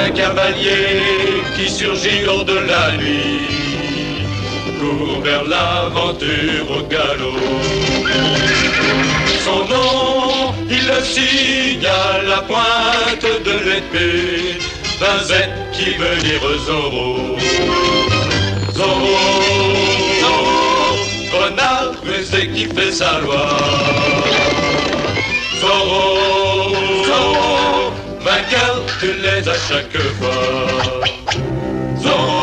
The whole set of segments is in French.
Un cavalier qui surgit hors de la nuit court vers l'aventure au galop. Son nom, il le signe à la pointe de l'épée d'un Z qui veut dire Zorro. Zorro, Zorro, renard rusé qui fait sa loi. Zorro, Zorro, vainqueur, tu l'es à chaque fois. Zorro.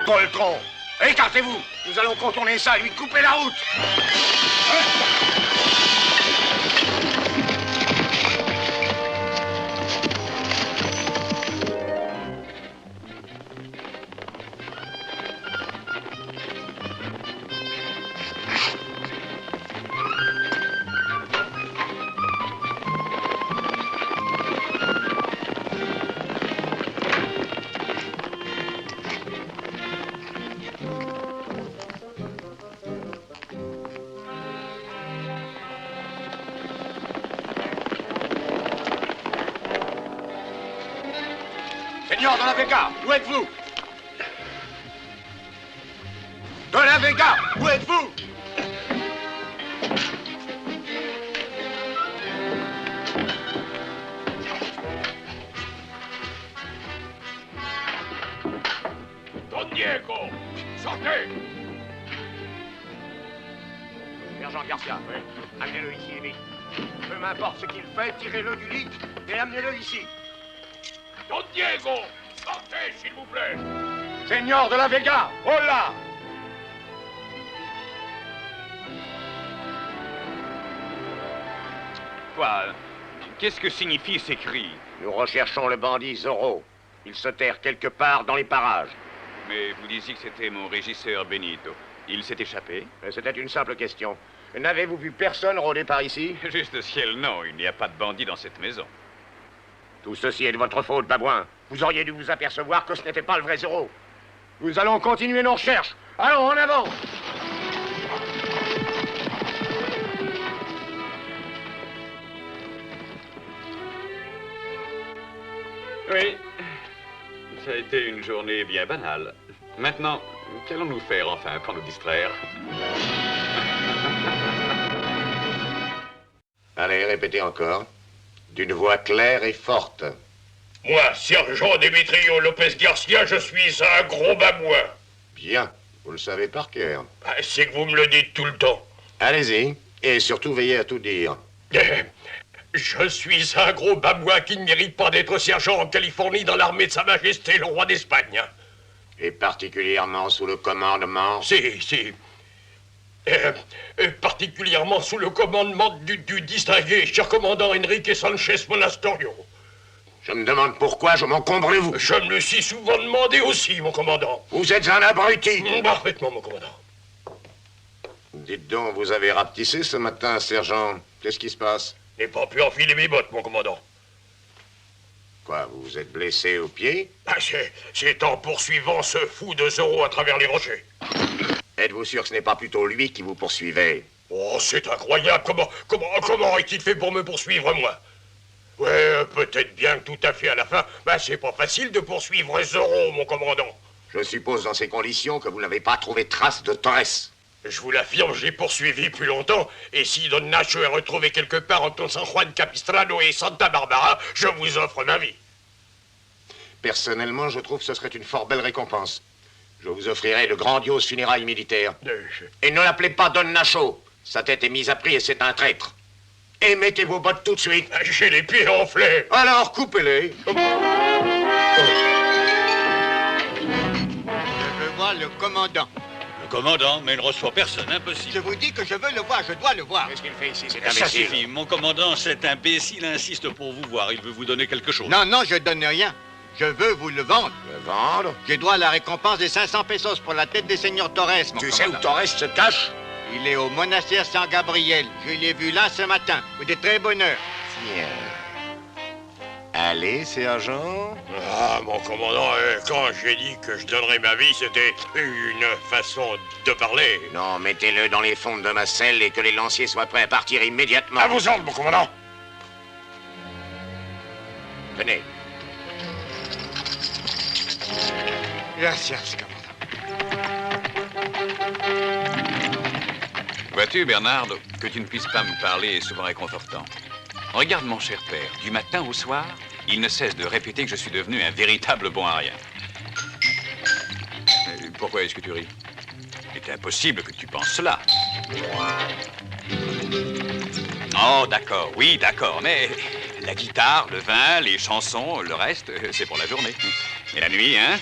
Poltron, écartez-vous. Nous allons contourner ça et lui couper la route. Seigneur de la Vega, où êtes-vous? De la Vega, où êtes-vous? Don Diego, sortez! Sergent Garcia, oui. Amenez-le ici, vite. Peu m'importe ce qu'il fait, tirez-le du lit et amenez-le ici. Don Diego, sortez, s'il vous plaît! Seigneur de la Vega, hola! Quoi? Qu'est-ce que signifient ces cris? Nous recherchons le bandit Zorro. Il se terre quelque part dans les parages. Mais vous disiez que c'était mon régisseur Benito. Il s'est échappé? Mais c'était une simple question. N'avez-vous vu personne rôder par ici? Juste ciel, non. Il n'y a pas de bandit dans cette maison. Tout ceci est de votre faute, Babouin. Vous auriez dû vous apercevoir que ce n'était pas le vrai Zorro. Nous allons continuer nos recherches. Allons, en avant! Oui. Ça a été une journée bien banale. Maintenant, qu'allons-nous faire enfin pour nous distraire? Allez, répétez encore. D'une voix claire et forte. Moi, sergent Demetrio Lopez Garcia, je suis un gros babouin. Bien, vous le savez par cœur. Ah, c'est que vous me le dites tout le temps. Allez-y, et surtout veillez à tout dire. Je suis un gros babouin qui ne mérite pas d'être sergent en Californie dans l'armée de Sa Majesté le roi d'Espagne. Et particulièrement sous le commandement... Si. Particulièrement sous le commandement du distingué cher commandant Enrique Sanchez Monasterio. Je me demande pourquoi je m'encombrez-vous. Je me le suis souvent demandé aussi, mon commandant. Vous êtes un abruti. Parfaitement, mon commandant. Dites donc, vous avez rapetissé ce matin, sergent. Qu'est-ce qui se passe? Je n'ai pas pu enfiler mes bottes, mon commandant. Quoi, vous vous êtes blessé au pied? C'est en poursuivant ce fou de Zorro à travers les rochers. Êtes-vous sûr que ce n'est pas plutôt lui qui vous poursuivait? Oh, c'est incroyable. Comment est-il fait pour me poursuivre, moi? Ouais, peut-être bien que tout à fait à la fin, c'est pas facile de poursuivre Zorro, mon commandant. Je suppose dans ces conditions que vous n'avez pas trouvé trace de Torres. Je vous l'affirme, j'ai poursuivi plus longtemps, et si Don Nacho est retrouvé quelque part entre San Juan Capistrano et Santa Barbara, je vous offre ma vie. Personnellement, je trouve que ce serait une fort belle récompense. Je vous offrirai de grandioses funérailles militaires. Et ne l'appelez pas Don Nacho. Sa tête est mise à prix et c'est un traître. Et mettez vos bottes tout de suite. J'ai les pieds enflés. Alors, coupez-les. Je veux voir le commandant. Le commandant, mais il ne reçoit personne, impossible. Je vous dis que je veux le voir, je dois le voir. Qu'est-ce qu'il fait ici, cet Ça imbécile? suffit, mon commandant, cet imbécile insiste pour vous voir. Il veut vous donner quelque chose. Non, je donne rien. Je veux vous le vendre. Le vendre? Je dois la récompense des 500 pesos pour la tête des seigneurs Torres, mon Tu sais où commandant. Torres se cache? Il est au monastère Saint-Gabriel. Je l'ai vu là ce matin, de très bonne heure. Tiens. Allez, sergent. Ah, mon commandant, quand j'ai dit que je donnerais ma vie, c'était une façon de parler. Non, mettez-le dans les fonds de ma selle et que les lanciers soient prêts à partir immédiatement. À vos ordres, mon commandant. Tenez. Gracias, commandant. Vois-tu, Bernard, que tu ne puisses pas me parler est souvent réconfortant. Regarde, mon cher père, du matin au soir, il ne cesse de répéter que je suis devenu un véritable bon à rien. Pourquoi est-ce que tu ris? Il est impossible que tu penses cela. Oh, d'accord, oui, d'accord, mais la guitare, le vin, les chansons, le reste, c'est pour la journée. Et la nuit, hein?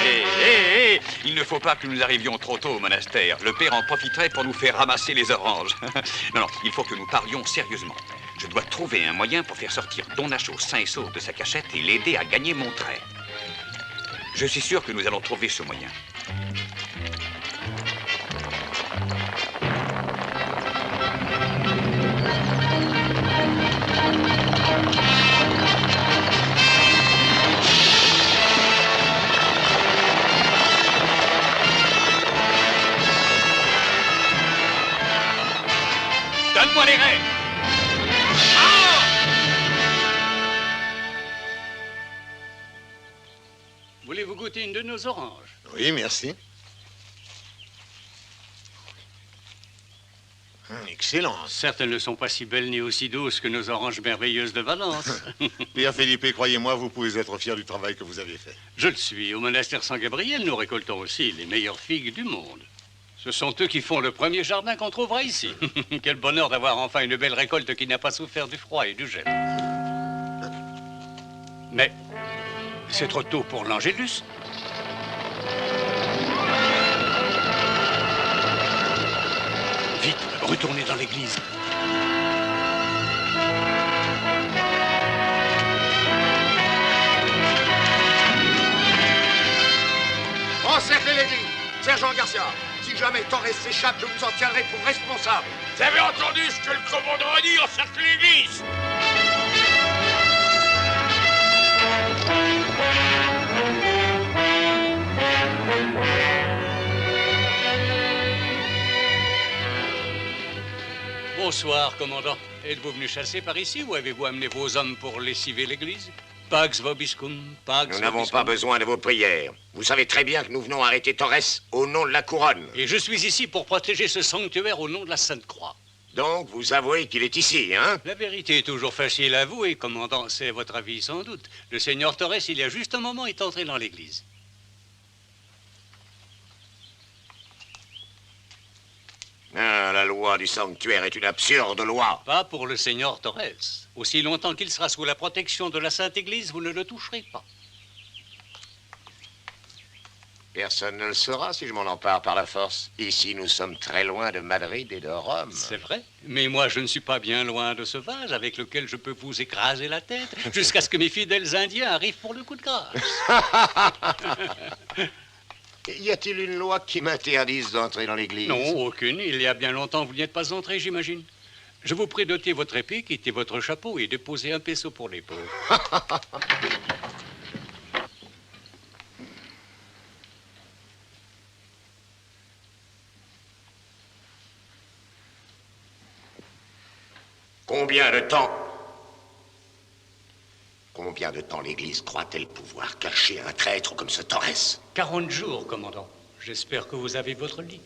Hé, il ne faut pas que nous arrivions trop tôt au monastère. Le père en profiterait pour nous faire ramasser les oranges. Non, il faut que nous parlions sérieusement. Je dois trouver un moyen pour faire sortir Don Nacho sain et sauf de sa cachette et l'aider à gagner mon trait. Je suis sûr que nous allons trouver ce moyen. Donne-moi les rênes! Voulez-vous goûter une de nos oranges? Oui, merci. Excellent. Certes, elles ne sont pas si belles ni aussi douces que nos oranges merveilleuses de Valence. Pierre Philippe, croyez-moi, vous pouvez être fier du travail que vous avez fait. Je le suis. Au monastère Saint-Gabriel, nous récoltons aussi les meilleures figues du monde. Ce sont eux qui font le premier jardin qu'on trouvera ici. Quel bonheur d'avoir enfin une belle récolte qui n'a pas souffert du froid et du gel. Mais c'est trop tôt pour l'Angélus. Vite, retournez dans l'église. Encerclez l'église. Sergent Garcia, si jamais Torres s'échappe, je vous en tiendrai pour responsable. Vous avez entendu ce que le commandant a dit? Encerclez l'église! Bonsoir, commandant. Êtes-vous venu chasser par ici ou avez-vous amené vos hommes pour lessiver l'église? Pax vobiscum, pax Nous n'avons vobiscum. pas besoin de vos prières. Vous savez très bien que nous venons arrêter Torres au nom de la couronne. Et je suis ici pour protéger ce sanctuaire au nom de la Sainte Croix. Donc, vous avouez qu'il est ici, hein? La vérité est toujours facile à avouer, commandant. C'est votre avis, sans doute. Le seigneur Torres, il y a juste un moment, est entré dans l'église. Ah, la loi du sanctuaire est une absurde loi. Pas pour le seigneur Torres. Aussi longtemps qu'il sera sous la protection de la Sainte Église, vous ne le toucherez pas. Personne ne le saura si je m'en empare par la force. Ici, nous sommes très loin de Madrid et de Rome. C'est vrai. Mais moi, je ne suis pas bien loin de ce vase avec lequel je peux vous écraser la tête jusqu'à ce que mes fidèles Indiens arrivent pour le coup de grâce. Y a-t-il une loi qui m'interdise d'entrer dans l'église? Non, aucune. Il y a bien longtemps, vous n'y êtes pas entré, j'imagine. Je vous prie d'ôter votre épée, quitter votre chapeau et déposer un peso pour les pauvres. Combien de temps l'Église croit-elle pouvoir cacher un traître comme ce Torres? 40 jours, commandant. J'espère que vous avez votre lit.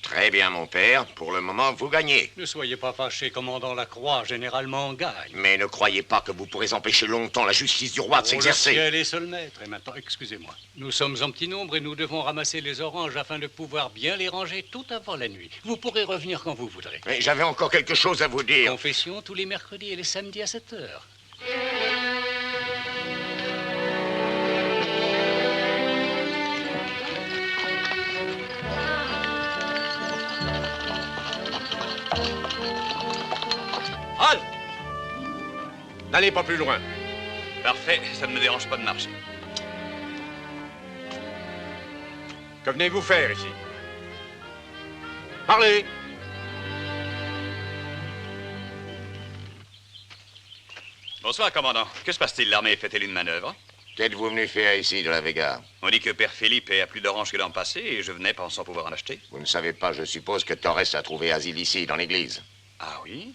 Très bien, mon père. Pour le moment, vous gagnez. Ne soyez pas fâché, commandant. La croix, généralement, gagne. Mais ne croyez pas que vous pourrez empêcher longtemps la justice du roi de Le s'exercer. ciel est seul maître. Et maintenant, excusez-moi. Nous sommes en petit nombre et nous devons ramasser les oranges afin de pouvoir bien les ranger tout avant la nuit. Vous pourrez revenir quand vous voudrez. Mais j'avais encore quelque chose à vous dire. Confession tous les mercredis et les samedis à 7 heures. N'allez pas plus loin. Parfait, ça ne me dérange pas de marcher. Que venez-vous faire ici? Parlez! Bonsoir, commandant. Que se passe-t-il? L'armée fait-elle une manœuvre? Qu'êtes-vous venu faire ici, de la Vega? On dit que Père Philippe a plus d'oranges que l'an passé et je venais pensant pouvoir en acheter. Vous ne savez pas, je suppose, que Torres a trouvé asile ici, dans l'église. Ah oui?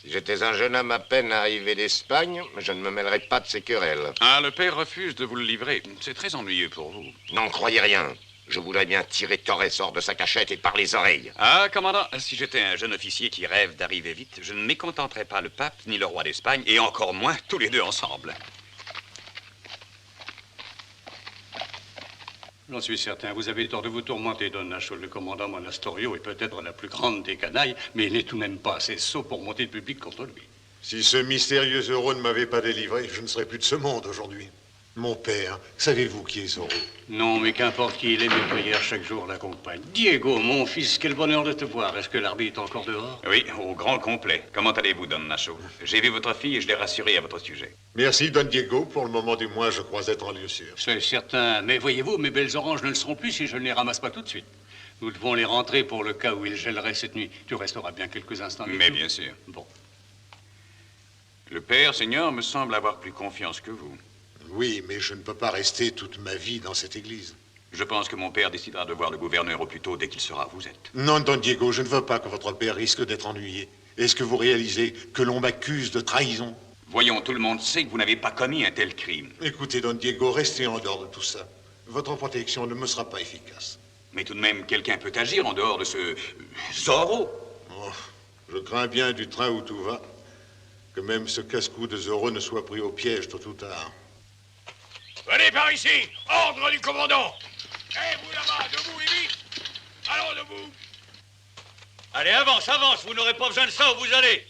Si j'étais un jeune homme à peine arrivé d'Espagne, je ne me mêlerais pas de ces querelles. Ah, le père refuse de vous le livrer. C'est très ennuyeux pour vous. N'en croyez rien. Je voudrais bien tirer Torres hors de sa cachette et par les oreilles. Ah, commandant, si j'étais un jeune officier qui rêve d'arriver vite, je ne mécontenterais pas le pape ni le roi d'Espagne, et encore moins tous les deux ensemble. J'en suis certain, vous avez tort de vous tourmenter, Don Nacho. Le commandant Monastorio est peut-être la plus grande des canailles, mais il n'est tout de même pas assez sot pour monter le public contre lui. Si ce mystérieux Zorro ne m'avait pas délivré, je ne serais plus de ce monde aujourd'hui. Mon père, savez-vous qui est Zorro? Non, mais qu'importe qui il est, mes prières chaque jour l'accompagnent. Diego, mon fils, quel bonheur de te voir. Est-ce que l'arbitre est encore dehors? Oui, au grand complet. Comment allez-vous, Don Nacho? J'ai vu votre fille et je l'ai rassurée à votre sujet. Merci, Don Diego. Pour le moment du moins, je crois être en lieu sûr. C'est certain, mais voyez-vous, mes belles oranges ne le seront plus si je ne les ramasse pas tout de suite. Nous devons les rentrer pour le cas où il gèlerait cette nuit. Tu resteras bien quelques instants avec Mais nous? bien sûr. Bon. Le père, Seigneur, me semble avoir plus confiance que vous. Oui, mais je ne peux pas rester toute ma vie dans cette église. Je pense que mon père décidera de voir le gouverneur au plus tôt dès qu'il saura où vous êtes. Non, Don Diego, je ne veux pas que votre père risque d'être ennuyé. Est-ce que vous réalisez que l'on m'accuse de trahison? Voyons, tout le monde sait que vous n'avez pas commis un tel crime. Écoutez, Don Diego, restez en dehors de tout ça. Votre protection ne me sera pas efficace. Mais tout de même, quelqu'un peut agir en dehors de ce Zorro. Oh, je crains bien du train où tout va, que même ce casse-cou de Zorro ne soit pris au piège tôt ou tard. Venez par ici! Ordre du commandant! Eh, vous là-bas, debout et vite! Allons, debout! Allez, avance, avance, vous n'aurez pas besoin de ça où vous allez.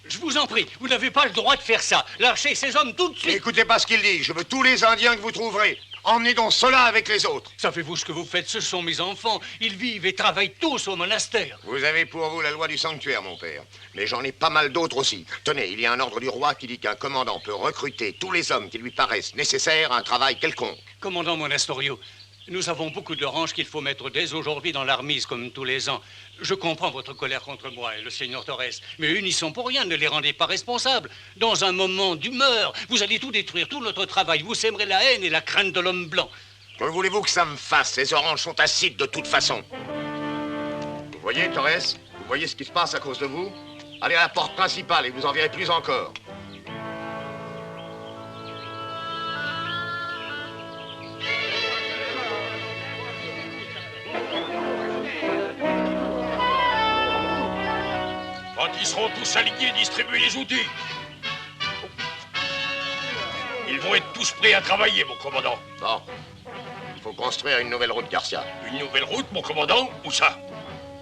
Je vous en prie, vous n'avez pas le droit de faire ça. Lâchez ces hommes tout de suite. N'écoutez pas ce qu'il dit. Je veux tous les Indiens que vous trouverez. Emmenez donc cela avec les autres. Savez-vous ce que vous faites? Ce sont mes enfants. Ils vivent et travaillent tous au monastère. Vous avez pour vous la loi du sanctuaire, mon père. Mais j'en ai pas mal d'autres aussi. Tenez, il y a un ordre du roi qui dit qu'un commandant peut recruter tous les hommes qui lui paraissent nécessaires à un travail quelconque. Commandant Monastorio, nous avons beaucoup d'oranges qu'il faut mettre dès aujourd'hui dans l'armise comme tous les ans. Je comprends votre colère contre moi et le seigneur Torres, mais eux n'y sont pour rien, ne les rendez pas responsables. Dans un moment d'humeur, vous allez tout détruire, tout notre travail. Vous sèmerez la haine et la crainte de l'homme blanc. Que voulez-vous que ça me fasse? Ces oranges sont acides de toute façon. Vous voyez, Torres? Vous voyez ce qui se passe à cause de vous? Allez à la porte principale et vous en verrez plus encore. Quand ils seront tous alignés, distribuez les outils. Ils vont être tous prêts à travailler, mon commandant. Bon. Il faut construire une nouvelle route, Garcia. Une nouvelle route, mon commandant? Où ça?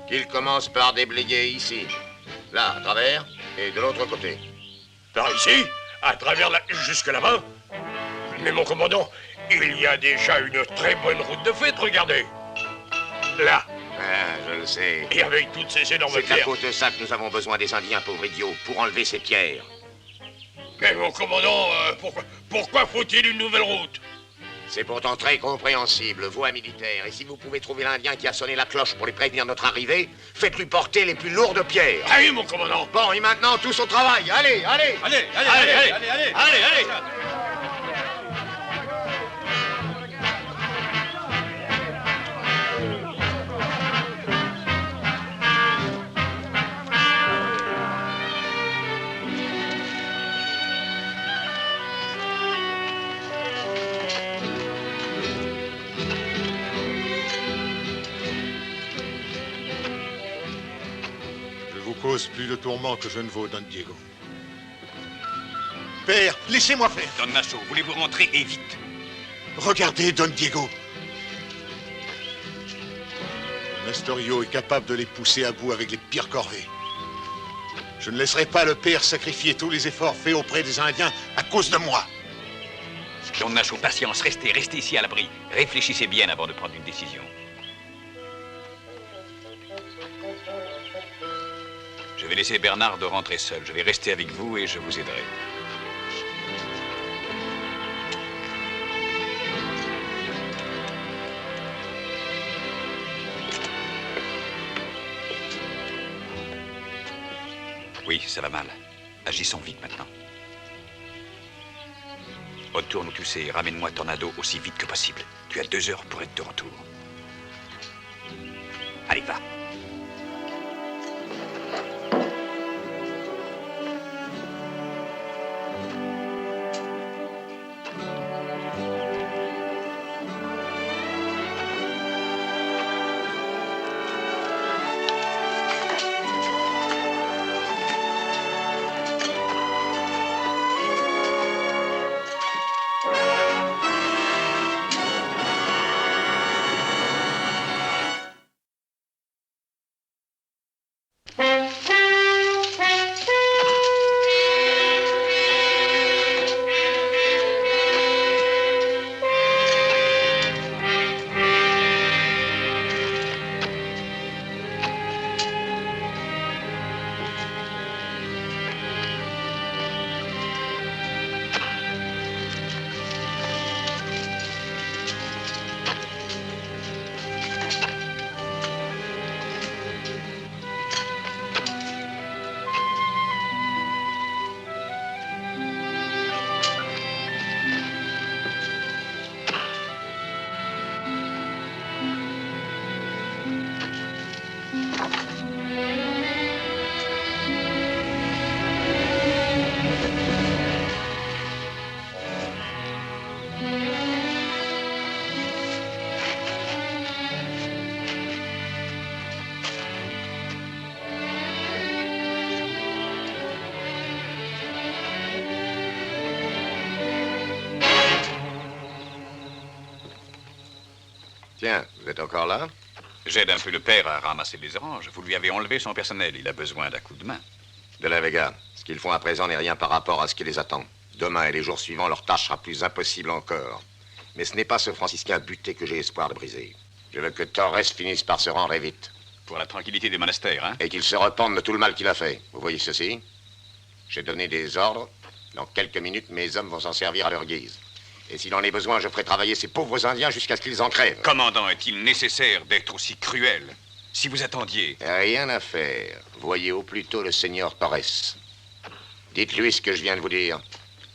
Qu'il commence par déblayer ici. Là, à travers, et de l'autre côté. Par ici? À travers la... jusque là-bas? Mais mon commandant, il y a déjà une très bonne route de fête, regardez. Là. Ah, je le sais. Et avec toutes ces énormes C'est à pierres. cause de ça que nous avons besoin des Indiens, pauvres idiots, pour enlever ces pierres. Mais mon commandant, pourquoi faut-il une nouvelle route? C'est pourtant très compréhensible, voie militaire. Et si vous pouvez trouver l'Indien qui a sonné la cloche pour les prévenir de notre arrivée, faites-lui porter les plus lourdes pierres. Allez, mon commandant. Bon, et maintenant, tous au travail. Allez, allez. Allez, allez, allez, allez, allez, allez, allez, allez. Je vous cause plus de tourments que je ne vaux, Don Diego. Père, laissez-moi faire. Don Nacho, voulez-vous rentrer et vite? Regardez, Don Diego. Nestorio est capable de les pousser à bout avec les pires corvées. Je ne laisserai pas le père sacrifier tous les efforts faits auprès des Indiens à cause de moi. Don Nacho, patience, restez ici à l'abri. Réfléchissez bien avant de prendre une décision. vais laisser Bernard de rentrer seul. Je vais rester avec vous et je vous aiderai. Oui, ça va mal. Agissons vite maintenant. Retourne où tu sais et ramène-moi Tornado aussi vite que possible. Tu as 2 heures pour être de retour. Allez, va. Tiens, vous êtes encore là? J'aide un peu le père à ramasser les oranges. Vous lui avez enlevé son personnel. Il a besoin d'un coup de main. De la Vega, ce qu'ils font à présent n'est rien par rapport à ce qui les attend. Demain et les jours suivants, leur tâche sera plus impossible encore. Mais ce n'est pas ce franciscain buté que j'ai espoir de briser. Je veux que Torres finisse par se rendre et vite. Pour la tranquillité des monastères, hein? Et qu'il se repente de tout le mal qu'il a fait. Vous voyez ceci? J'ai donné des ordres. Dans quelques minutes, mes hommes vont s'en servir à leur guise. Et s'il en est besoin, je ferai travailler ces pauvres Indiens jusqu'à ce qu'ils en crèvent. Commandant, est-il nécessaire d'être aussi cruel? Si vous attendiez... Rien à faire. Voyez au plus tôt le seigneur Torres. Dites-lui ce que je viens de vous dire.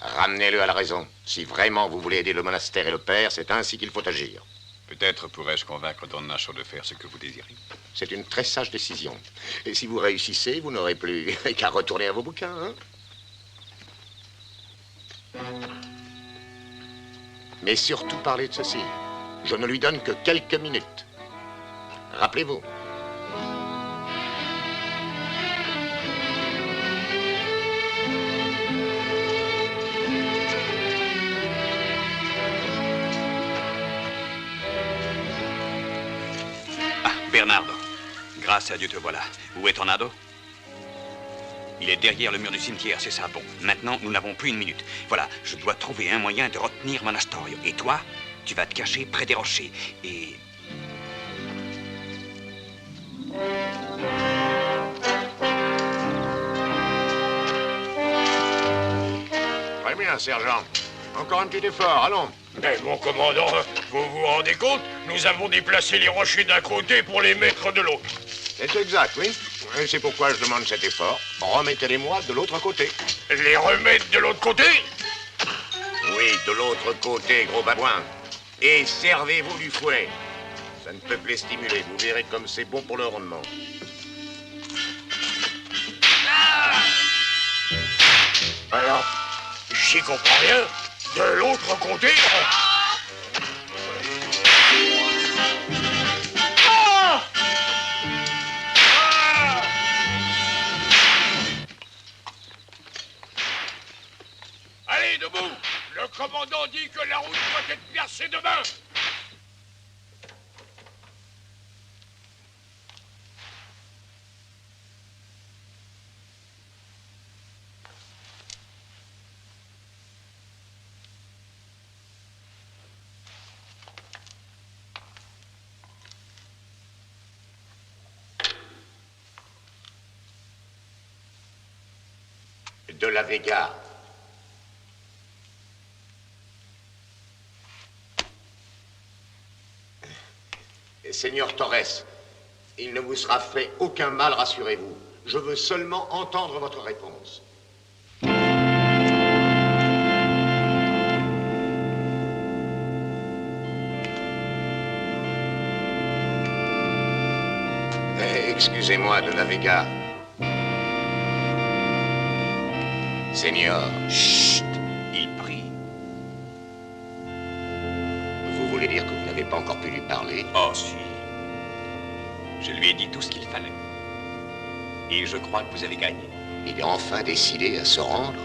Ramenez-le à la raison. Si vraiment vous voulez aider le monastère et le père, c'est ainsi qu'il faut agir. Peut-être pourrais-je convaincre Don Nacho de faire ce que vous désirez. C'est une très sage décision. Et si vous réussissez, vous n'aurez plus qu'à retourner à vos bouquins, hein? Mais surtout parlez de ceci. Je ne lui donne que quelques minutes. Rappelez-vous. Ah, Bernardo. Grâce à Dieu te voilà. Où est Tornado? Il est derrière le mur du cimetière, c'est ça. Bon, maintenant, nous n'avons plus une minute. Voilà, je dois trouver un moyen de retenir Monastorio. Et toi, tu vas te cacher près des rochers. Et... Très bien, sergent. Encore un petit effort, allons. Mais mon commandant, vous vous rendez compte? Nous avons déplacé les rochers d'un côté pour les mettre de l'autre. C'est exact, oui. Et c'est pourquoi je demande cet effort. Remettez-les-moi de l'autre côté. Les remettre de l'autre côté? Oui, de l'autre côté, gros babouin. Et servez-vous du fouet. Ça ne peut que les stimuler. Vous verrez comme c'est bon pour le rendement. Alors, j'y comprends rien. De l'autre côté? Allez, debout! Le commandant dit que la route doit être percée demain! de la Vega. Seigneur Torres, il ne vous sera fait aucun mal, rassurez-vous. Je veux seulement entendre votre réponse. Excusez-moi, de la Vega. Seigneur. Chut! Il prie. Vous voulez dire que vous n'avez pas encore pu lui parler? Oh, si. Je lui ai dit tout ce qu'il fallait. Et je crois que vous avez gagné. Il est enfin décidé à se rendre?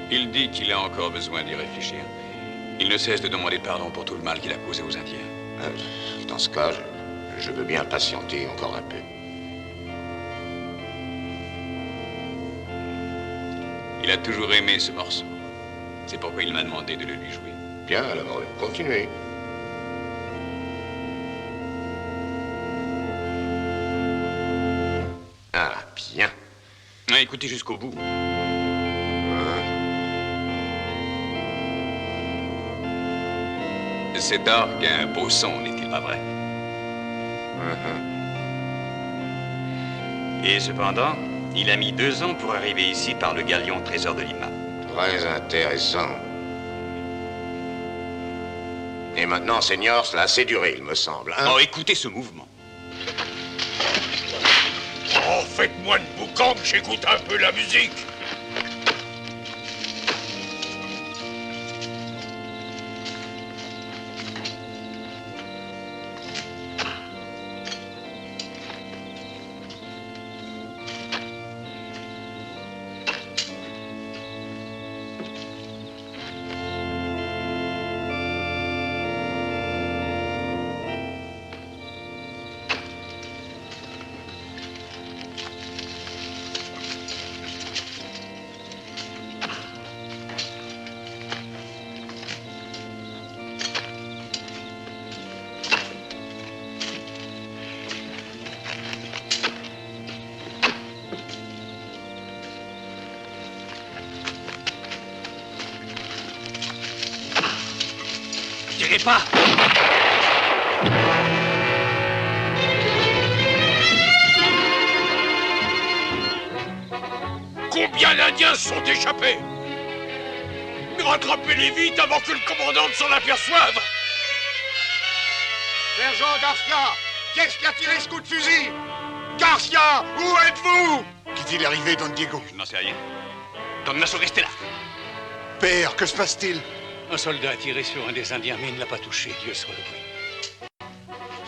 Il dit qu'il a encore besoin d'y réfléchir. Il ne cesse de demander pardon pour tout le mal qu'il a causé aux Indiens. Dans ce cas, je veux bien patienter encore un peu. Il a toujours aimé ce morceau. C'est pourquoi il m'a demandé de le lui jouer. Bien, alors, continuez. Ah, bien. Écoutez jusqu'au bout. Cet orgue a un beau son, n'est-il pas vrai? Et cependant, il a mis 2 ans pour arriver ici par le galion Trésor de Lima. Très intéressant. Et maintenant, Seigneur, cela a assez duré, il me semble. Hein? Oh, écoutez ce mouvement. Oh, faites-moi une boucan que j'écoute un peu la musique. Tirez pas! Combien d'Indiens se sont échappés? Rattrapez-les vite avant que le commandant ne s'en aperçoive. Sergent Garcia, qu'est-ce qui a tiré ce coup de fusil? Garcia, où êtes-vous? Qu'est-il arrivé, Don Diego? Je n'en sais rien. Don Nacho, restez là. Père, que se passe-t-il? Un soldat a tiré sur un des Indiens, mais il ne l'a pas touché, Dieu soit loué.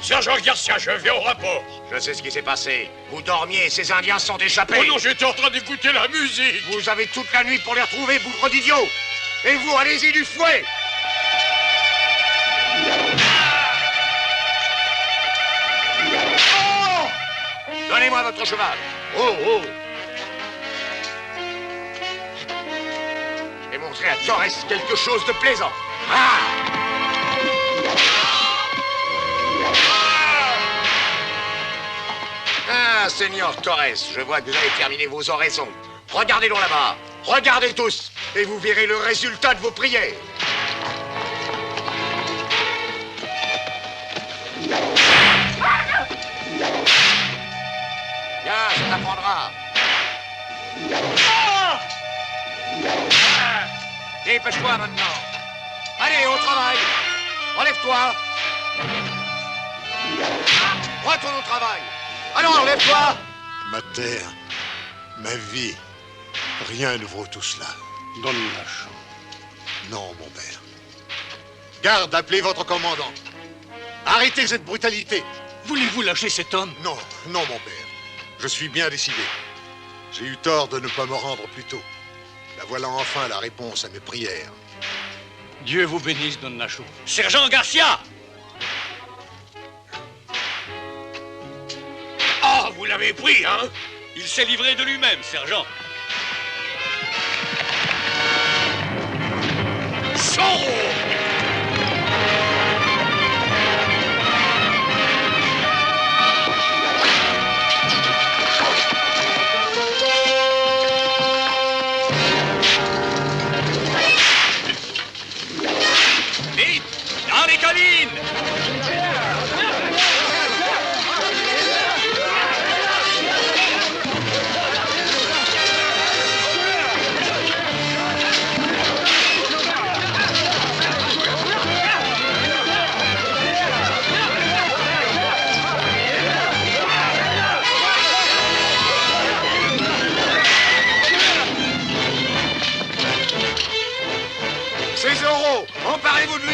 Sergent Garcia, je viens au rapport. Je sais ce qui s'est passé. Vous dormiez et ces Indiens se sont échappés. Oh non, j'étais en train d'écouter la musique. Vous avez toute la nuit pour les retrouver, bougre d'idiot. Et vous, allez-y du fouet. Oh! Donnez-moi votre cheval. Oh, oh. Je vais montrer à Torres quelque chose de plaisant. Ah, Seigneur Torres, je vois que vous avez terminé vos oraisons. Regardez donc là-bas. Regardez tous. Et vous verrez le résultat de vos prières. Bien, ça t'apprendra. Dépêche-toi maintenant. Allez, au travail. Relève-toi. Retourne au travail. Alors, lève-toi. Ma terre, ma vie, rien ne vaut tout cela. Don Nacho. Non, mon père. Garde, appelez votre commandant. Arrêtez cette brutalité. Voulez-vous lâcher cet homme? Non, non, mon père. Je suis bien décidé. J'ai eu tort de ne pas me rendre plus tôt. La voilà enfin la réponse à mes prières. Dieu vous bénisse, Don Nacho. Sergent Garcia! Ah, vous l'avez pris, hein? Il s'est livré de lui-même, sergent. Zorro! les collines! C'est Zorro! Emparez-vous de lui!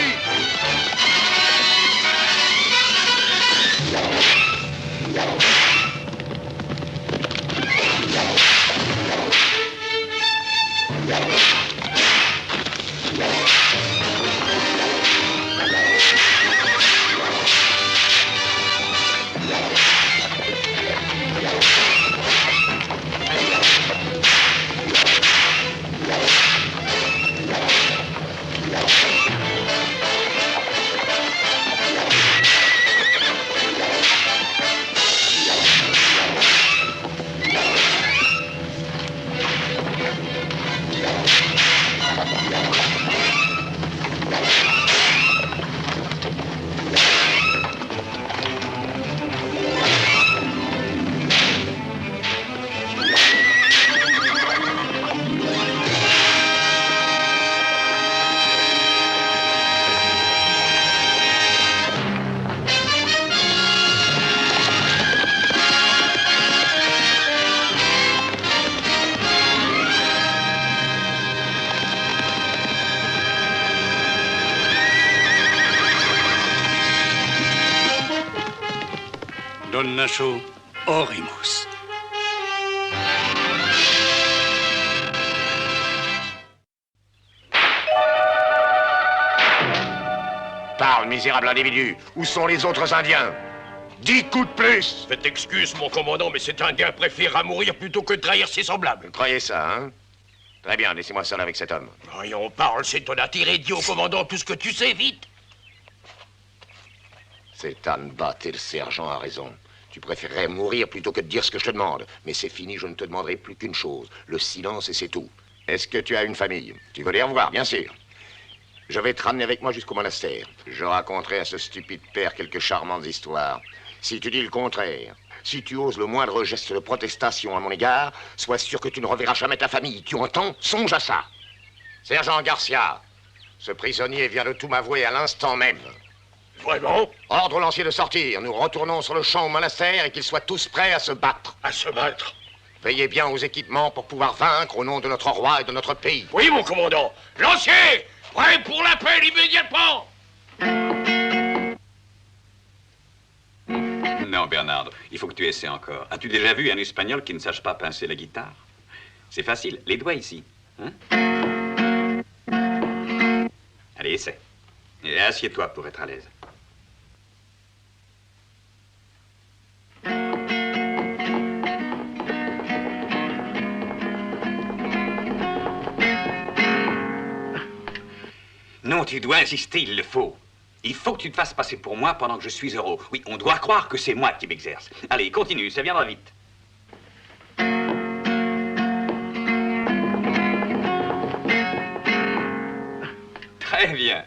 Don Nacho, Orimus. Parle, misérable individu. Où sont les autres Indiens? 10 coups de plus. Faites excuse, mon commandant, mais cet Indien préfère à mourir plutôt que de trahir ses semblables. Vous croyez ça, hein? Très bien, laissez-moi seul avec cet homme. Voyons, parle, c'est ton intérêt, dis au commandant tout ce que tu sais, vite. C'est Anne Bat et le sergent a raison. Tu préférerais mourir plutôt que de dire ce que je te demande. Mais c'est fini, je ne te demanderai plus qu'une chose. Le silence et c'est tout. Est-ce que tu as une famille? Tu veux les revoir, bien sûr. Je vais te ramener avec moi jusqu'au monastère. Je raconterai à ce stupide père quelques charmantes histoires. Si tu dis le contraire, si tu oses le moindre geste de protestation à mon égard, sois sûr que tu ne reverras jamais ta famille. Tu entends? Songe à ça. Sergent Garcia, ce prisonnier vient de tout m'avouer à l'instant même. Vraiment? Ordre au lancier de sortir. Nous retournons sur le champ au monastère et qu'ils soient tous prêts à se battre. À se battre? Veillez bien aux équipements pour pouvoir vaincre au nom de notre roi et de notre pays. Oui, mon commandant. Lancier, prêt pour l'appel immédiatement. Non, Bernard, il faut que tu essaies encore. As-tu déjà vu un Espagnol qui ne sache pas pincer la guitare? C'est facile, les doigts ici. Hein? Allez, essaie. Et assieds-toi pour être à l'aise. Non, tu dois insister, il le faut. Il faut que tu te fasses passer pour moi pendant que je suis heureux. Oui, on doit croire que c'est moi qui m'exerce. Allez, continue, ça viendra vite. Très bien.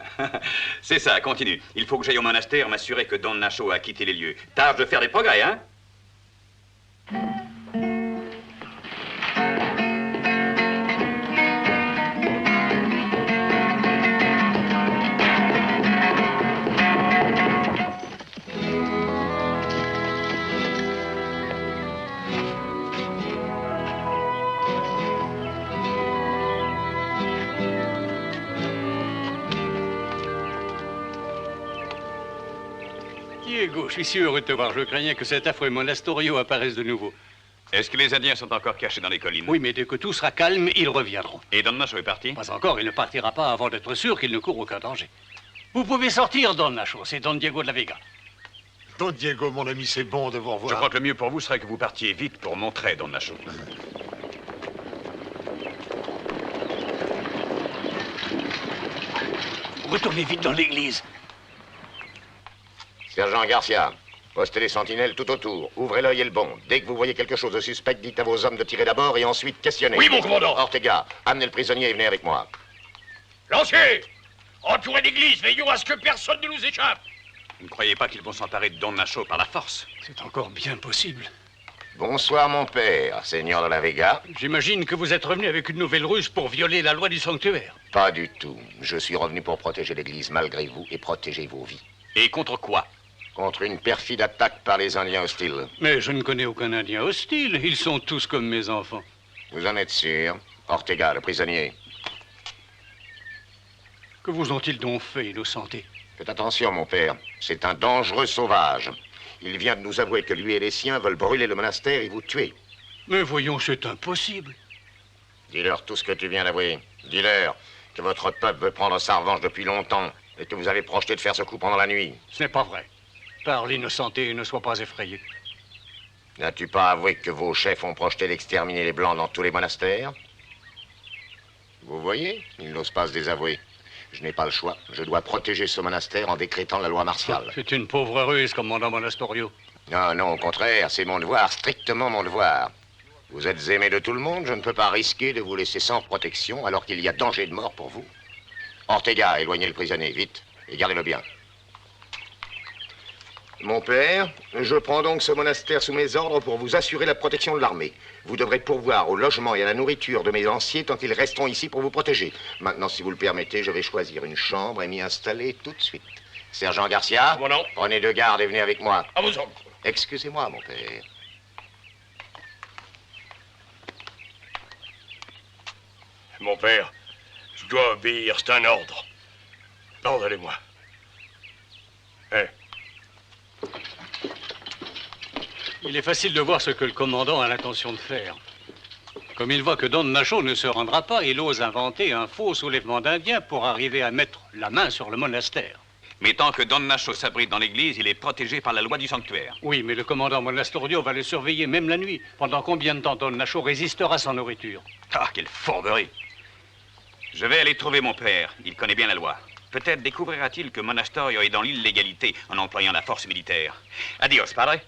C'est ça, continue. Il faut que j'aille au monastère m'assurer que Don Nacho a quitté les lieux. Tâche de faire des progrès, hein? Diego, je suis si heureux de te voir. Je craignais que cet affreux Monastorio apparaisse de nouveau. Est-ce que les Indiens sont encore cachés dans les collines? Oui, mais dès que tout sera calme, ils reviendront. Et Don Nacho est parti? Pas encore, il ne partira pas avant d'être sûr qu'il ne court aucun danger. Vous pouvez sortir, Don Nacho, c'est Don Diego de la Vega. Don Diego, mon ami, c'est bon de vous revoir. Je crois que le mieux pour vous serait que vous partiez vite pour montrer Don Nacho. Retournez vite dans l'église. Sergent Garcia, postez les sentinelles tout autour. Ouvrez l'œil et le bon. Dès que vous voyez quelque chose de suspect, dites à vos hommes de tirer d'abord et ensuite questionner. Oui, mon commandant. Ortega, amenez le prisonnier et venez avec moi. Lancier, Entourez l'église, veillons à ce que personne ne nous échappe. Vous ne croyez pas qu'ils vont s'emparer de Don Nacho par la force? C'est encore bien possible. Bonsoir, mon père, seigneur de la Vega. J'imagine que vous êtes revenu avec une nouvelle ruse pour violer la loi du sanctuaire. Pas du tout. Je suis revenu pour protéger l'église malgré vous et protéger vos vies. Et contre quoi? Contre une perfide attaque par les Indiens hostiles. Mais je ne connais aucun Indien hostile. Ils sont tous comme mes enfants. Vous en êtes sûr? Ortega, le prisonnier. Que vous ont-ils donc fait, innocenté? Faites attention, mon père. C'est un dangereux sauvage. Il vient de nous avouer que lui et les siens veulent brûler le monastère et vous tuer. Mais voyons, c'est impossible. Dis-leur tout ce que tu viens d'avouer. Dis-leur que votre peuple veut prendre sa revanche depuis longtemps et que vous avez projeté de faire ce coup pendant la nuit. Ce n'est pas vrai. Parle, innocenté, et ne sois pas effrayé. N'as-tu pas avoué que vos chefs ont projeté d'exterminer les Blancs dans tous les monastères? Vous voyez, ils n'osent pas se désavouer. Je n'ai pas le choix. Je dois protéger ce monastère en décrétant la loi martiale. C'est une pauvre ruse, commandant Monastorio. Non, non, au contraire, c'est mon devoir, strictement mon devoir. Vous êtes aimé de tout le monde, je ne peux pas risquer de vous laisser sans protection alors qu'il y a danger de mort pour vous. Ortega, éloignez le prisonnier, vite, et gardez-le bien. Mon père, je prends donc ce monastère sous mes ordres pour vous assurer la protection de l'armée. Vous devrez pourvoir au logement et à la nourriture de mes lanciers tant qu'ils resteront ici pour vous protéger. Maintenant, si vous le permettez, je vais choisir une chambre et m'y installer tout de suite. Sergent Garcia, Voilà. prenez deux gardes et venez avec moi. À vos ordres. Excusez-moi, mon père. Mon père, je dois obéir, c'est un ordre. Pardonnez-moi. Hein? Il est facile de voir ce que le commandant a l'intention de faire. Comme il voit que Don Nacho ne se rendra pas, il ose inventer un faux soulèvement d'Indiens pour arriver à mettre la main sur le monastère. Mais tant que Don Nacho s'abrite dans l'église, il est protégé par la loi du sanctuaire. Oui, mais le commandant Monastorio va le surveiller même la nuit. Pendant combien de temps Don Nacho résistera sans nourriture? Ah, quelle fourberie! Je vais aller trouver mon père. Il connaît bien la loi. Peut-être découvrira-t-il que Monastorio est dans l'illégalité en employant la force militaire. Adios, padre.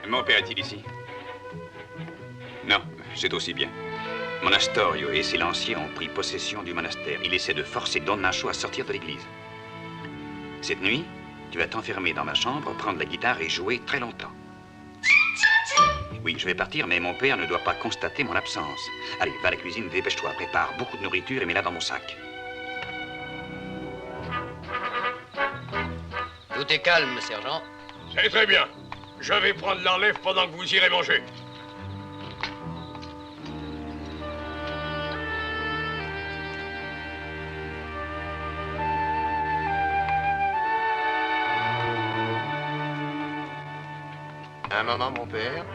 Mon père est-il ici? Non, c'est aussi bien. Monastorio et ses lanciers ont pris possession du monastère. Il essaie de forcer Don Nacho à sortir de l'église. Cette nuit, tu vas t'enfermer dans ma chambre, prendre la guitare et jouer très longtemps. Oui, je vais partir, mais mon père ne doit pas constater mon absence. Allez, va à la cuisine, dépêche-toi, prépare beaucoup de nourriture et mets-la dans mon sac. Tout est calme, sergent. C'est très bien. Je vais prendre l'enlève pendant que vous irez manger. Un moment, mon père.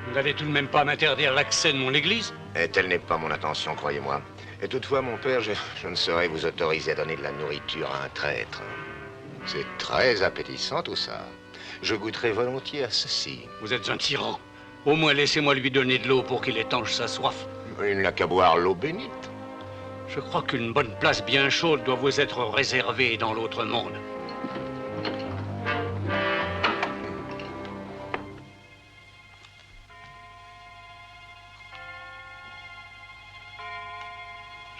Vous n'allez tout de même pas m'interdire l'accès de mon église? Et telle n'est pas mon intention, croyez-moi. Et toutefois, mon père, je ne saurais vous autoriser à donner de la nourriture à un traître. C'est très appétissant, tout ça. Je goûterai volontiers à ceci. Vous êtes un tyran. Au moins laissez-moi lui donner de l'eau pour qu'il étanche sa soif. Il n'a qu'à boire l'eau bénite. Je crois qu'une bonne place bien chaude doit vous être réservée dans l'autre monde.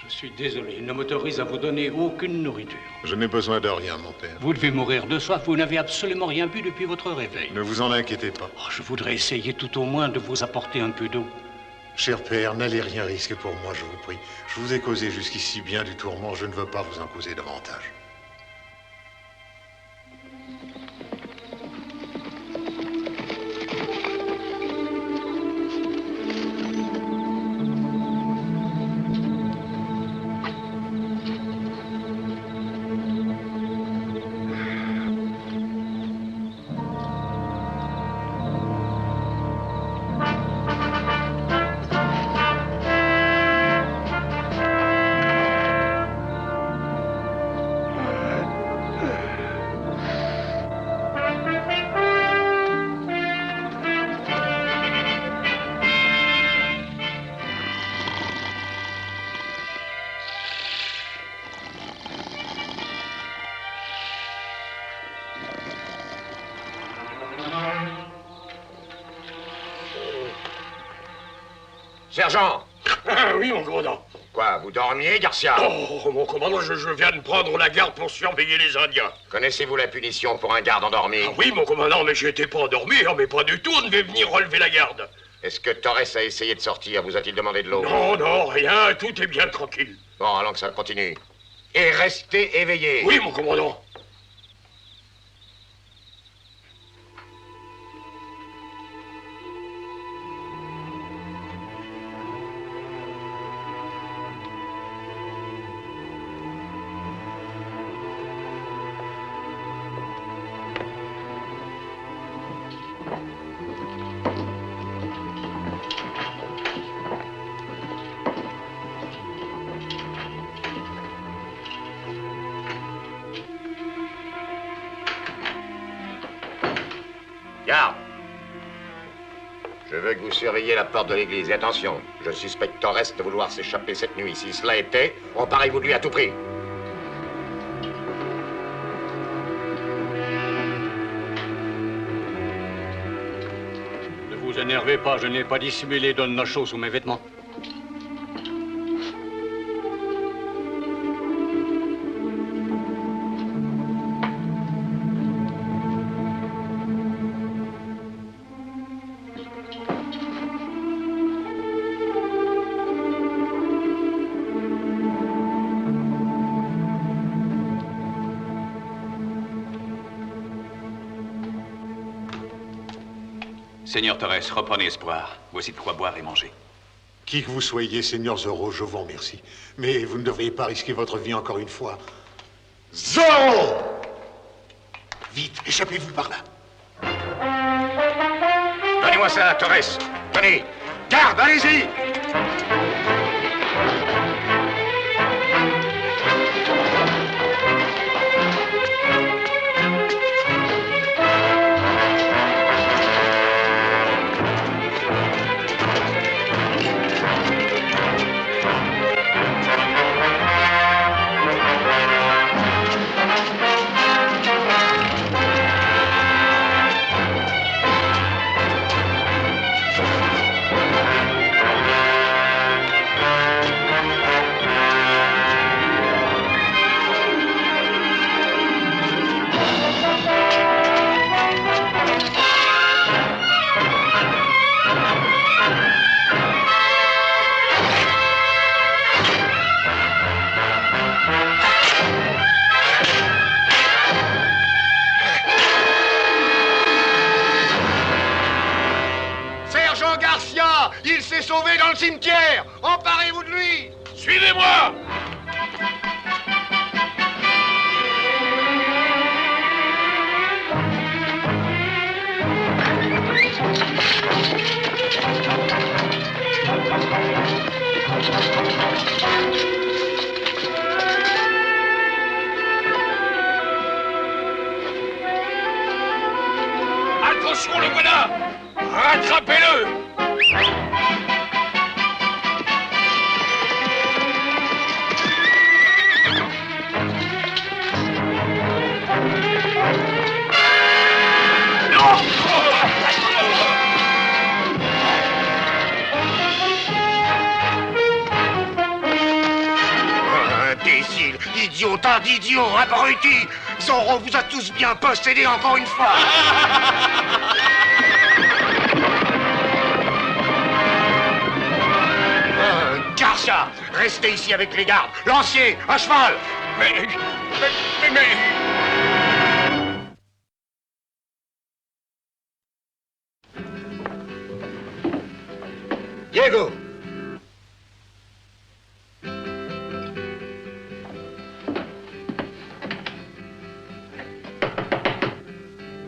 Je suis désolé, il ne m'autorise à vous donner aucune nourriture. Je n'ai besoin de rien, mon père. Vous devez mourir de soif, vous n'avez absolument rien bu depuis votre réveil. Ne vous en inquiétez pas. Oh, je voudrais essayer tout au moins de vous apporter un peu d'eau. Cher père, n'allez rien risquer pour moi, je vous prie. Je vous ai causé jusqu'ici bien du tourment, je ne veux pas vous en causer davantage. Sergent! Ah oui, mon commandant. Quoi, vous dormiez, Garcia? Oh, mon commandant, je viens de prendre la garde pour surveiller les Indiens. Connaissez-vous la punition pour un garde endormi? Ah oui, mon commandant, mais j'étais pas endormi, hein, mais pas du tout, on devait venir relever la garde. Est-ce que Torres a essayé de sortir? Vous a-t-il demandé de l'eau? Non, non, rien, tout est bien tranquille. Bon, allons que ça continue. Et restez éveillés. Oui, mon commandant. Garde. Je veux que vous surveilliez la porte de l'église. Et attention, je suspecte Torres de vouloir s'échapper cette nuit. Si cela était, emparez-vous de lui à tout prix. Ne vous énervez pas, je n'ai pas dissimulé Don Nacho sous mes vêtements. Seigneur Torres, reprenez espoir. Voici de quoi boire et manger. Qui que vous soyez, Seigneur Zorro, je vous remercie. Mais vous ne devriez pas risquer votre vie encore une fois. Zorro! Vite, échappez-vous par là. Donnez-moi ça, Torres. Tenez. Garde, allez-y. Il s'est sauvé dans le cimetière. Emparez-vous de lui. Suivez-moi. Attention, le voilà. Rattrapez-le. Imbécile, idiot, tas d'idiots, abrutis. Zorro vous a tous bien possédés encore une fois. Garcia, restez ici avec les gardes. Lancier, à cheval. Mais... Diego.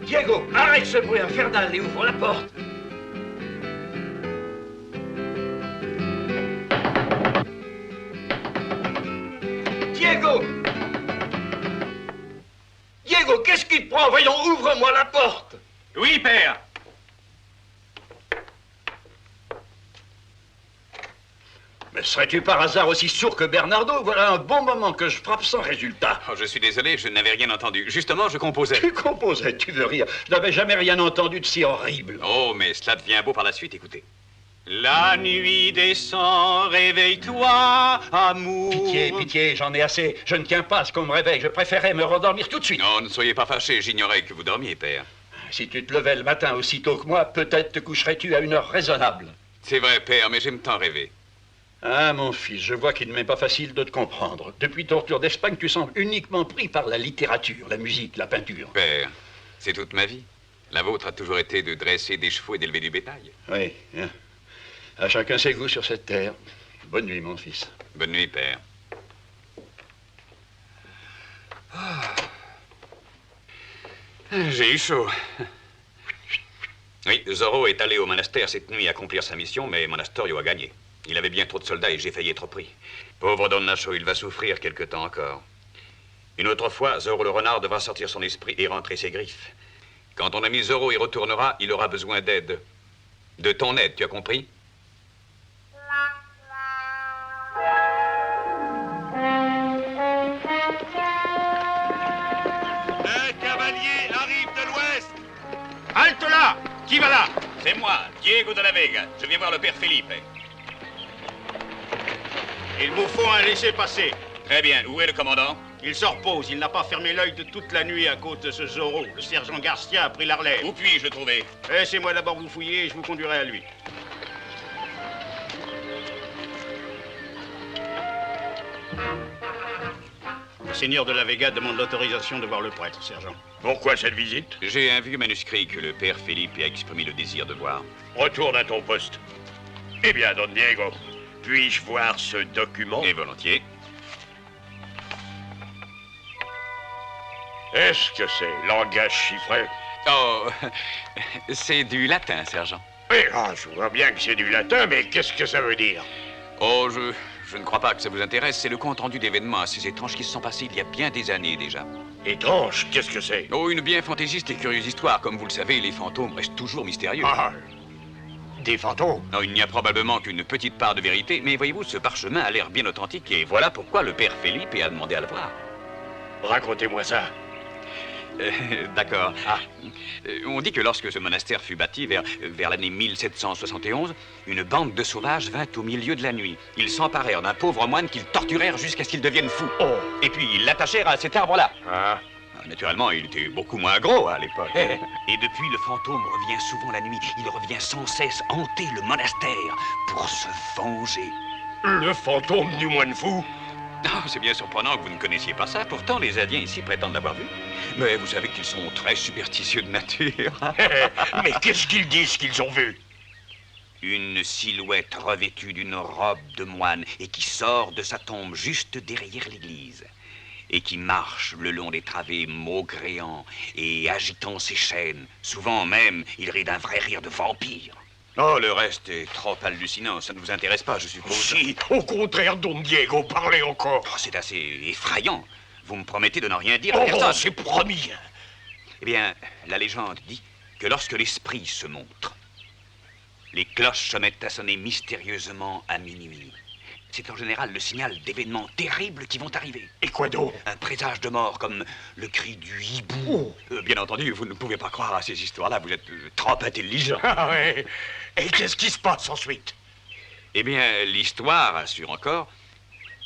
Diego, arrête ce bruit infernal et ouvre la porte. Diego! Diego, qu'est-ce qui te prend? Voyons, ouvre-moi la porte. Oui, père. Mais serais-tu par hasard aussi sourd que Bernardo? Voilà un bon moment que je frappe sans résultat. Oh, je suis désolé, je n'avais rien entendu. Justement, je composais. Tu composais, tu veux rire. Je n'avais jamais rien entendu de si horrible. Oh, mais cela devient beau par la suite, écoutez. La nuit descend, réveille-toi, amour. Pitié, pitié, j'en ai assez. Je ne tiens pas à ce qu'on me réveille. Je préférais me rendormir tout de suite. Non, ne soyez pas fâché, j'ignorais que vous dormiez, père. Si tu te levais le matin aussitôt que moi, peut-être te coucherais-tu à une heure raisonnable. C'est vrai, père, mais j'aime tant rêver. Ah, mon fils, je vois qu'il ne m'est pas facile de te comprendre. Depuis ton retour d'Espagne, tu sembles uniquement pris par la littérature, la musique, la peinture. Père, c'est toute ma vie. La vôtre a toujours été de dresser des chevaux et d'élever du bétail. Oui, hein. À chacun ses goûts sur cette terre. Bonne nuit, mon fils. Bonne nuit, père. J'ai eu chaud. Oui, Zorro est allé au monastère cette nuit accomplir sa mission, mais Monastorio a gagné. Il avait bien trop de soldats et j'ai failli être pris. Pauvre Don Nacho, il va souffrir quelque temps encore. Une autre fois, Zorro le renard devra sortir son esprit et rentrer ses griffes. Quand ton ami Zorro y retournera, il aura besoin d'aide. De ton aide, tu as compris? Un cavalier arrive de l'ouest. Halte là! Qui va là? C'est moi, Diego de la Vega. Je viens voir le père Felipe. Il vous faut un laissez-passer. Très bien. Où est le commandant? Il se repose. Il n'a pas fermé l'œil de toute la nuit à cause de ce Zorro. Le sergent Garcia a pris la relève. Où puis-je le trouver? Laissez-moi d'abord vous fouiller et je vous conduirai à lui. Le seigneur de la Vega demande l'autorisation de voir le prêtre, sergent. Pourquoi cette visite? J'ai un vieux manuscrit que le père Felipe a exprimé le désir de voir. Retourne à ton poste. Eh bien, Don Diego, puis-je voir ce document? Et volontiers. Est-ce que c'est langage chiffré? Oh, c'est du latin, sergent. Oui, je vois bien que c'est du latin, mais qu'est-ce que ça veut dire? Oh, je ne crois pas que ça vous intéresse. C'est le compte-rendu d'événements assez étranges qui se sont passés il y a bien des années déjà. Étrange, qu'est-ce que c'est? Oh, une bien fantaisiste et curieuse histoire. Comme vous le savez, les fantômes restent toujours mystérieux. Ah, des fantômes? Non, il n'y a probablement qu'une petite part de vérité, mais voyez-vous, ce parchemin a l'air bien authentique et voilà pourquoi le père Felipe a demandé à le voir. Racontez-moi ça. D'accord. On dit que lorsque ce monastère fut bâti, vers l'année 1771, une bande de sauvages vint au milieu de la nuit. Ils s'emparèrent d'un pauvre moine qu'ils torturèrent jusqu'à ce qu'il devienne fou. Oh. Et puis ils l'attachèrent à cet arbre-là. Ah. Naturellement, il était beaucoup moins gros à l'époque. Et depuis, le fantôme revient souvent la nuit. Il revient sans cesse hanter le monastère pour se venger. Le fantôme du moine fou? Oh, c'est bien surprenant que vous ne connaissiez pas ça. Pourtant, les Indiens ici prétendent l'avoir vu. Mais vous savez qu'ils sont très superstitieux de nature. Mais qu'est-ce qu'ils disent qu'ils ont vu? Une silhouette revêtue d'une robe de moine et qui sort de sa tombe juste derrière l'église. Et qui marche le long des travées maugréant et agitant ses chaînes. Souvent même, il rit d'un vrai rire de vampire. Oh, le reste est trop hallucinant. Ça ne vous intéresse pas, je suppose. Si, au contraire, Don Diego, parlez encore. Oh, c'est assez effrayant. Vous me promettez de ne rien dire à personne. C'est promis. Eh bien, la légende dit que lorsque l'esprit se montre, les cloches se mettent à sonner mystérieusement à minuit. C'est en général le signal d'événements terribles qui vont arriver. Et quoi donc? Un présage de mort comme le cri du hibou. Bien entendu, vous ne pouvez pas croire à ces histoires-là. Vous êtes trop intelligent. Ah ouais. Et qu'est-ce qui se passe ensuite? Eh bien, l'histoire assure encore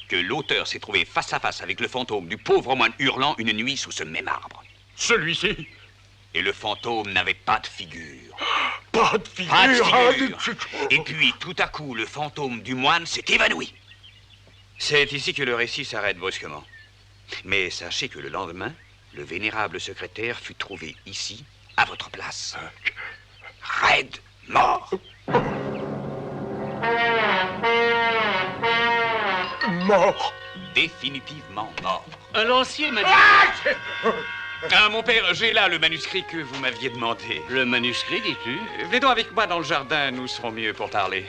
que l'auteur s'est trouvé face à face avec le fantôme du pauvre moine hurlant une nuit sous ce même arbre. Celui-ci? Et le fantôme n'avait pas de figure. Pas de figure. Pas de figure. Et puis, tout à coup, le fantôme du moine s'est évanoui. C'est ici que le récit s'arrête brusquement. Mais sachez que le lendemain, le vénérable secrétaire fut trouvé ici, à votre place. Raide mort. Mort? Définitivement mort. Un lancier m'a dit... Ah, mon père, j'ai là le manuscrit que vous m'aviez demandé. Le manuscrit, dis-tu? Venez donc avec moi dans le jardin, nous serons mieux pour parler.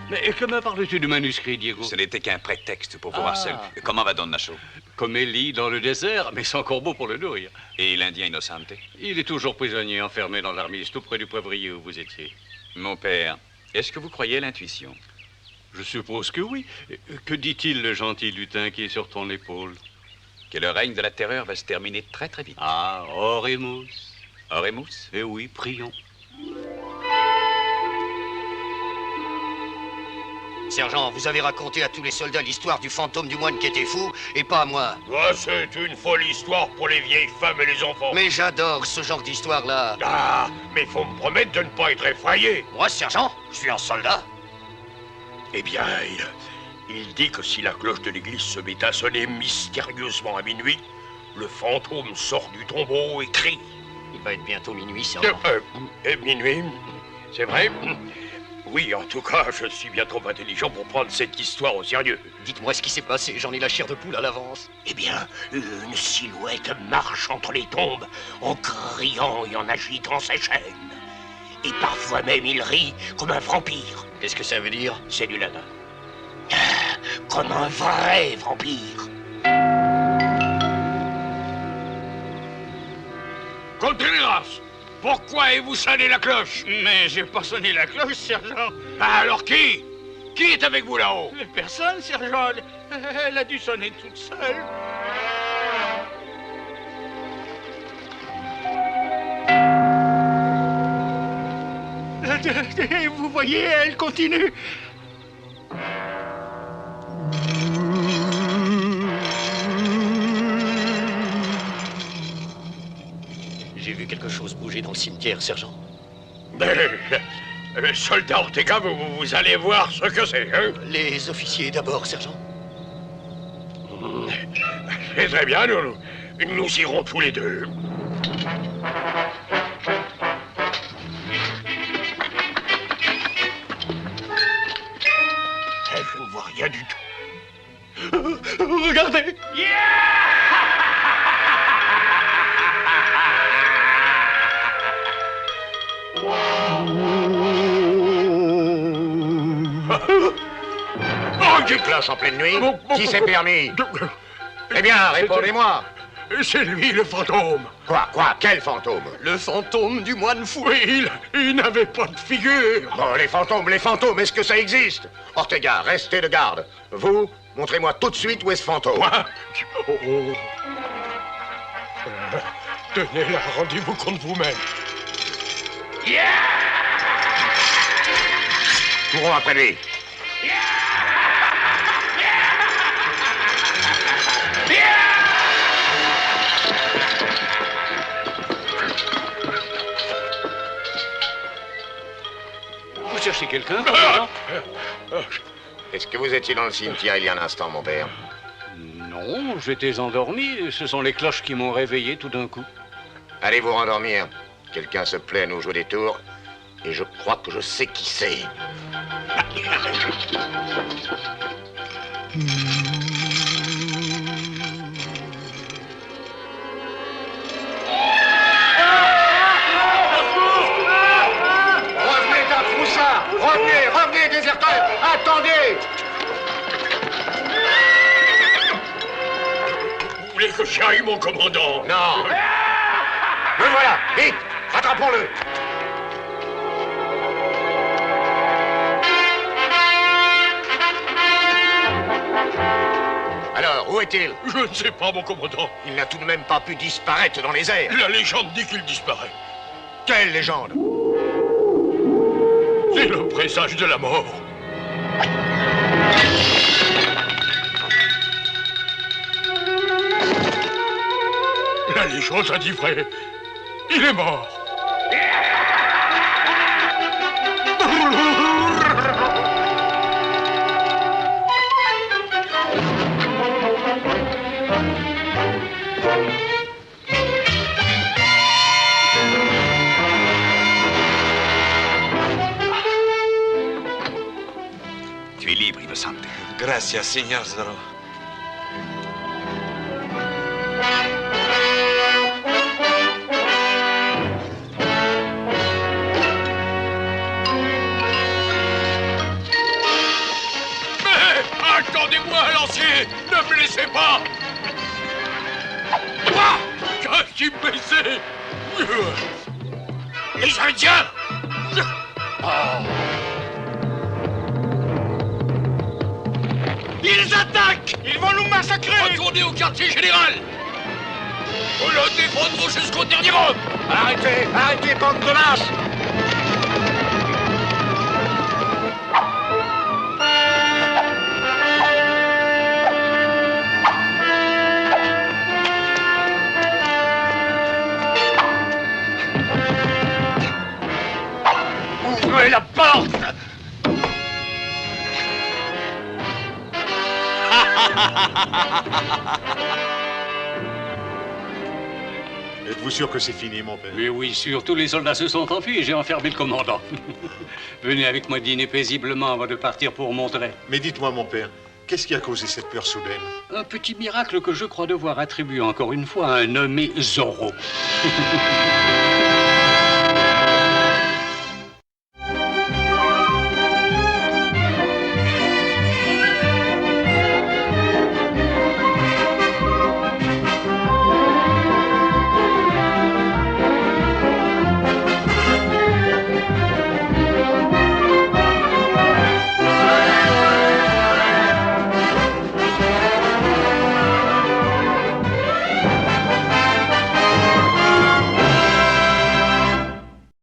Mais que me parles-tu du manuscrit, Diego? Ce n'était qu'un prétexte pour vous voir seul. Comment va Don Nacho? Comme Élie dans le désert, mais sans corbeau pour le nourrir. Et l'Indien Innocente? Il est toujours prisonnier, enfermé dans l'armise, tout près du poivrier où vous étiez. Mon père, est-ce que vous croyez à l'intuition? Je suppose que oui. Que dit-il, le gentil lutin qui est sur ton épaule? que le règne de la terreur va se terminer très très vite. Ah, Oremus. Oremus? Eh oui, prions. Sergent, vous avez raconté à tous les soldats l'histoire du fantôme du moine qui était fou, et pas à moi. Ah, c'est une folle histoire pour les vieilles femmes et les enfants. Mais j'adore ce genre d'histoire-là. Ah, mais faut me promettre de ne pas être effrayé. Moi, sergent, je suis un soldat. Eh bien, il dit que si la cloche de l'église se met à sonner mystérieusement à minuit, le fantôme sort du tombeau et crie. Il va être bientôt minuit, sergent. Minuit, c'est vrai? Oui, en tout cas, je suis bien trop intelligent pour prendre cette histoire au sérieux. Dites-moi ce qui s'est passé, j'en ai la chair de poule à l'avance. Eh bien, une silhouette marche entre les tombes en criant et en agitant ses chaînes. Et parfois même il rit comme un vampire. Qu'est-ce que ça veut dire? C'est du latin. Comme un vrai vampire. Contreras, pourquoi avez-vous sonné la cloche? Mais j'ai pas sonné la cloche, sergent. Ah, alors qui? Qui est avec vous là-haut? Personne, sergent. Elle a dû sonner toute seule. Vous voyez, elle continue. J'ai vu quelque chose bouger dans le cimetière, sergent. Soldat Ortega, vous allez voir ce que c'est, hein? Les officiers d'abord, sergent. C'est très bien, nous irons tous les deux. Je ne vois rien du tout. Regardez. Une cloche en pleine nuit? Qui s'est permis? Eh bien, répondez-moi. C'est lui, le fantôme. Quoi? Quel fantôme? Le fantôme du moine fou. Oui, il n'avait pas de figure. Bon, les fantômes, est-ce que ça existe? Ortega, restez de garde. Vous, montrez-moi tout de suite où est ce fantôme. Moi? Tenez là, rendez-vous compte vous-même. Courons après lui. Vous cherchez quelqu'un? Est-ce que vous étiez dans le cimetière il y a un instant, mon père? Non, j'étais endormi. Ce sont les cloches qui m'ont réveillé tout d'un coup. Allez vous rendormir. Quelqu'un se plaît à nous jouer des tours. Et je crois que je sais qui c'est. Revenez d'un froussard! Revenez, déserteurs! Attendez! Vous voulez que j'aille, mon commandant? Non! Le voilà! Vite! Rattrapons-le! Alors, où est-il? Je ne sais pas, mon commandant. Il n'a tout de même pas pu disparaître dans les airs. La légende dit qu'il disparaît. Quelle légende? C'est le présage de la mort. La légende a dit vrai. Il est mort. Tu es libre, Innocente. Gracias, señor Zorro. Mais attendez-moi, lancier! Ne me laissez pas! Quoi? Qu'est-ce qui me baissait? Les Indiens! Ils attaquent! Ils vont nous massacrer! Retournez au quartier général. On le défendra jusqu'au dernier homme. Arrêtez, arrêtez, bande de lâches! Ouvrez la porte. Êtes-vous sûr que c'est fini, mon père? Mais oui, sûr, tous les soldats se sont enfuis et j'ai enfermé le commandant. Venez avec moi dîner paisiblement avant de partir pour Monterey. Mais dites-moi, mon père, qu'est-ce qui a causé cette peur soudaine? Un petit miracle que je crois devoir attribuer encore une fois à un nommé Zorro.